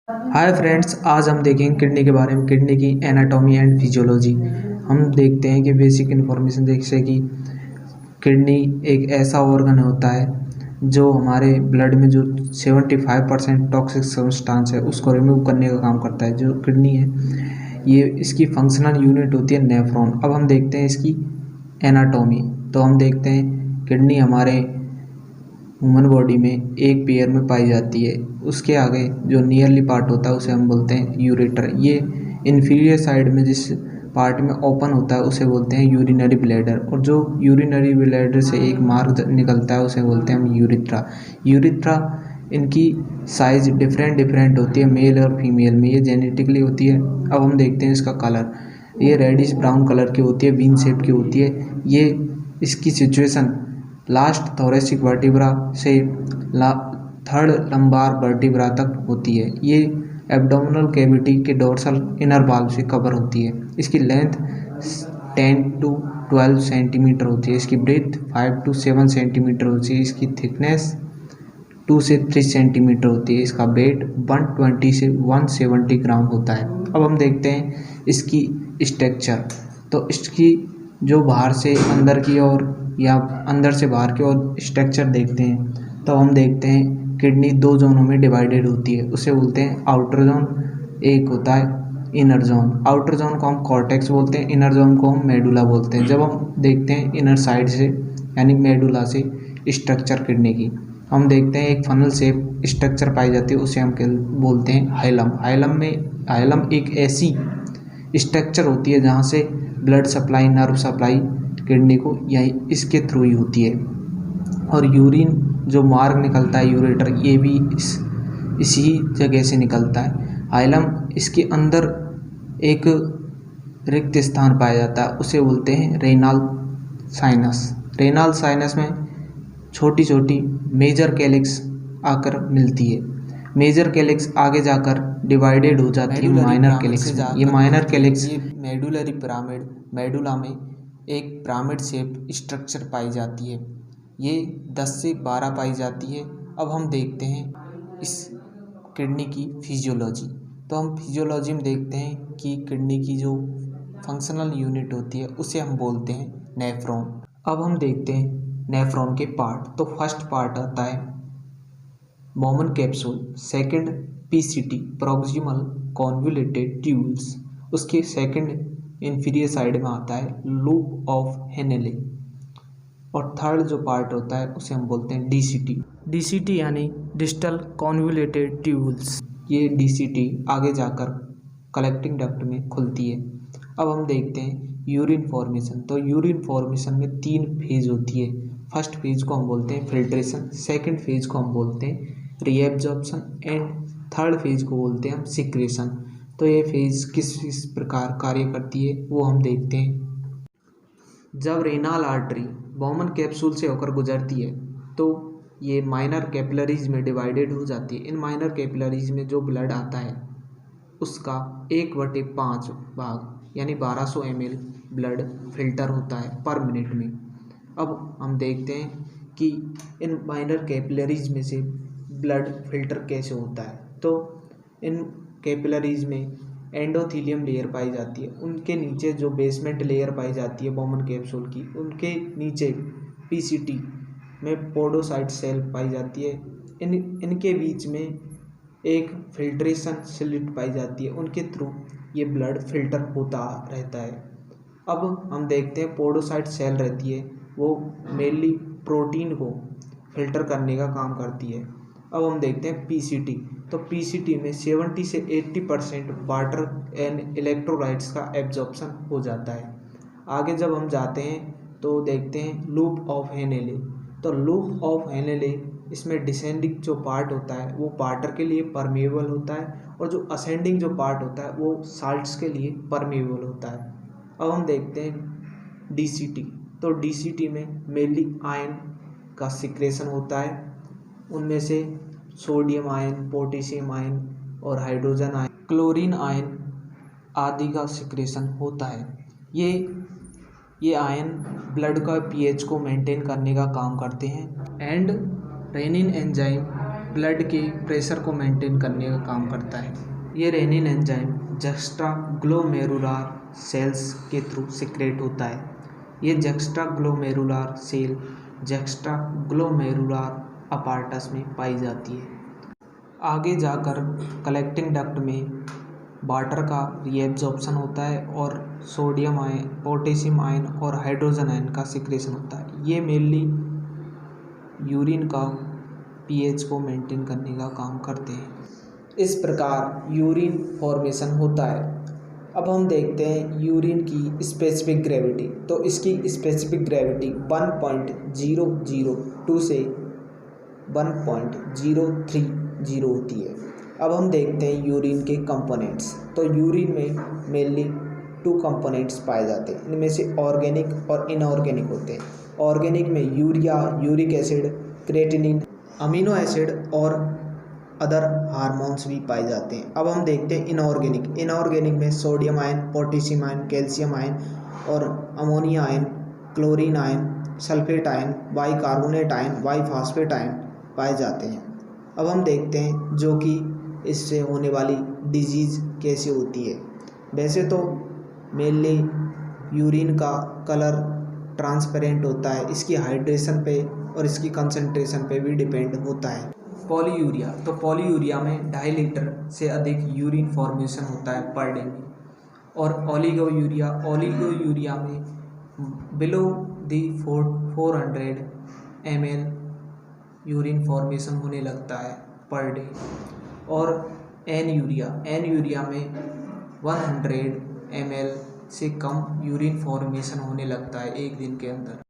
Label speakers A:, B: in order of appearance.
A: Hi friends, आज हम देखेंगे किडनी के बारे में। किडनी की एनाटॉमी एंड फिजियोलॉजी हम देखते हैं कि बेसिक इन्फॉर्मेशन जैसे कि किडनी एक ऐसा ऑर्गन होता है जो हमारे ब्लड में जो 75% टॉक्सिक सब्सटेंस है उसको रिमूव करने का काम करता है। जो किडनी है ये इसकी फंक्शनल यूनिट होती है नेफ्रॉन। अब हम देखते हैं इसकी एनाटॉमी। तो हम देखते हैं किडनी हमारे ह्यूमन बॉडी में एक पेयर में पाई जाती है। उसके आगे जो नियरली पार्ट होता है उसे हम बोलते हैं यूरेटर। ये इन्फीरियर साइड में जिस पार्ट में ओपन होता है उसे बोलते हैं यूरिनरी ब्लैडर, और जो यूरिनरी ब्लैडर से एक मार्ग निकलता है उसे बोलते हैं हम यूरिथ्रा। यूरिथ्रा इनकी साइज डिफरेंट डिफरेंट होती है मेल और फीमेल में, ये जेनेटिकली होती है। अब हम देखते हैं इसका कलर, ये रेडिश ब्राउन कलर की होती है, बीन शेप की होती है। ये इसकी सिचुएशन लास्ट थोरेसिक वर्टिब्रा से थर्ड लंबार वर्टिब्रा तक होती है। ये एब्डोमिनल कैविटी के डोर्सल इनर वाल्व से कवर होती है। इसकी लेंथ 10 to 12 सेंटीमीटर होती है। इसकी ब्रेथ 5 to 7 सेंटीमीटर होती है। इसकी थिकनेस 2 से 3 सेंटीमीटर होती है। इसका वेट 120 से 170 ग्राम होता है। अब हम देखते हैं इसकी स्ट्रक्चर। तो इसकी जो बाहर से अंदर की ओर या अंदर से बाहर की ओर स्ट्रक्चर देखते हैं तो हम देखते हैं किडनी दो जोनों में डिवाइडेड होती है। उसे बोलते हैं आउटर जोन, एक होता है इनर जोन। आउटर जोन को हम कॉर्टेक्स बोलते हैं, इनर जोन को हम मेडुला बोलते हैं। जब हम देखते हैं इनर साइड से यानी मेडुला से स्ट्रक्चर किडनी की, हम देखते हैं एक फनल शेप स्ट्रक्चर पाई जाती है, उसे हम बोलते हैं हाइलम। हाइलम एक ऐसी स्ट्रक्चर होती है जहाँ से blood supply, nerve supply kidney को यही इसके थ्रू ही होती है। और यूरिन जो मार्ग निकलता है यूरेटर, ये भी इसी जगह से निकलता है। हाइलम इसके अंदर एक रिक्त स्थान पाया जाता है, उसे बोलते हैं रेनाल साइनस। रेनाल साइनस में छोटी छोटी मेजर कैलिक्स आकर मिलती है। मेजर कैलिक्स आगे जाकर डिवाइडेड हो जाती है माइनर कैलिक्स में। ये माइनर कैलिक्स ये मेडुलरी पिरामिड, मेडुला में एक पिरामिड शेप स्ट्रक्चर पाई जाती है। ये 10 से 12 पाई जाती है। अब हम देखते हैं इस किडनी की फिजियोलॉजी। तो हम फिजियोलॉजी में देखते हैं कि किडनी की जो फंक्शनल यूनिट होती है उसे हम बोलते हैं नेफ्रॉन। अब हम देखते हैं नेफ्रॉन के पार्ट। तो फर्स्ट पार्ट आता है Bowman capsule, second PCT proximal convoluted tubes, उसके सेकंड इंफीरियर साइड में आता है लूप ऑफ हेनेले, और थर्ड जो पार्ट होता है उसे हम बोलते हैं डीसीटी। डीसीटी यानी डिस्टल कॉन्वोल्यूटेड ट्यूब्स। ये डीसीटी आगे जाकर कलेक्टिंग डक्ट में खुलती है। अब हम देखते हैं यूरिन फॉर्मेशन। तो यूरिन फॉर्मेशन में 3 फेज होती है। फर्स्ट फेज को हम बोलते हैं फिल्ट्रेशन, सेकंड फेज को हम बोलते हैं रीएब्जॉर्प्शन एंड थर्ड फेज को बोलते हैं हम सिक्रेशन। तो ये फेज किस प्रकार कार्य करती है वो हम देखते हैं। जब रेनाल आर्टरी बोमन कैप्सूल से होकर गुजरती है तो ये माइनर कैपिलरीज में डिवाइडेड हो जाती है। इन माइनर कैपिलरीज में जो ब्लड आता है उसका 1/5 भाग यानी 1200 ml ब्लड फिल्टर होता है पर मिनट में। अब हम देखते हैं कि इन माइनर कैपिलरीज में से ब्लड फिल्टर कैसे होता है। तो इन कैपिलरीज में एंडोथीलियम लेयर पाई जाती है, उनके नीचे जो बेसमेंट लेयर पाई जाती है बोमन कैप्सूल की, उनके नीचे पीसीटी में पोडोसाइट सेल पाई जाती है। इनके बीच में एक फिल्ट्रेशन स्लिट पाई जाती है, उनके थ्रू ये ब्लड फिल्टर होता रहता है। अब हम देखते हैं पोडोसाइट सेल रहती है, वो मेनली प्रोटीन को फिल्टर करने का काम करती है। अब हम देखते हैं पीसीटी। तो पीसीटी में 70 से 80% वाटर एंड इलेक्ट्रोलाइट्स का एब्जॉर्प्शन हो जाता है। आगे जब हम जाते हैं तो देखते हैं लूप ऑफ हेनेले। तो लूप ऑफ हेनेले इसमें डिसेंडिंग जो पार्ट होता है वो वाटर के लिए परमेबल होता है, और जो असेंडिंग जो पार्ट होता है वो साल्ट्स के लिए परमेबल होता है। अब हम देखते हैं डीसीटी। तो डीसीटी में मेनली आयन का सिक्रेशन होता है, उनमें से सोडियम आयन, पोटेशियम आयन और हाइड्रोजन आयन, क्लोरीन आयन आदि का सिक्रेशन होता है। ये आयन ब्लड का पीएच को मेंटेन करने का काम करते हैं। एंड रेनिन एंजाइम ब्लड के प्रेशर को मेंटेन करने का काम करता है। ये रेनिन एंजाइम जस्ट्राग्लोमेरुलर सेल्स के थ्रू सिक्रेट होता है। ये जस्ट्राग्लोमेरुलर सेल जस्ट्राग्लोमेरुलर अपार्टस में पाई जाती है। आगे जाकर कलेक्टिंग डक्ट में वाटर का रीएब्जॉर्प्शन होता है और सोडियम आयन, पोटेशियम आयन और हाइड्रोजन आयन का सिक्रेशन होता है। ये मेनली यूरिन का पीएच को मेंटेन करने का काम करते हैं। इस प्रकार यूरिन फॉर्मेशन होता है। अब हम देखते हैं यूरिन की स्पेसिफिक ग्रेविटी। तो इसकी स्पेसिफिक ग्रेविटी 1.002 से 1.030 होती है। अब हम देखते हैं यूरिन के कंपोनेंट्स। तो यूरिन में मेनली 2 कंपोनेंट्स पाए जाते हैं। इनमें से ऑर्गेनिक और इनऑर्गेनिक होते हैं। ऑर्गेनिक में urea, uric acid, creatinine, amino acid और अदर हार्मोन्स भी पाए जाते हैं। अब हम देखते हैं इनऑर्गेनिक। इनऑर्गेनिक में sodium ion, potassium ion, calcium ion और ammonia ion, chlorine ion, sulphate ion, bicarbonate ion, biphosphate ion पाए जाते हैं। अब हम देखते हैं जो कि इससे होने वाली डिजीज़ कैसे होती है। वैसे तो मेनली यूरिन का कलर ट्रांसपेरेंट होता है, इसकी हाइड्रेशन पे और इसकी कंसंट्रेशन पे भी डिपेंड होता है। पॉलीयूरिया, तो पॉलीयूरिया में 2.5 लीटर से अधिक यूरिन फॉर्मेशन होता है पर डे में। और ओलिगोयूरिया में below the 400 ml urine formation होने लगता है पर डे। और एन यूरिया में 100 ml से कम यूरिन फॉर्मेशन होने लगता है एक दिन के अंदर।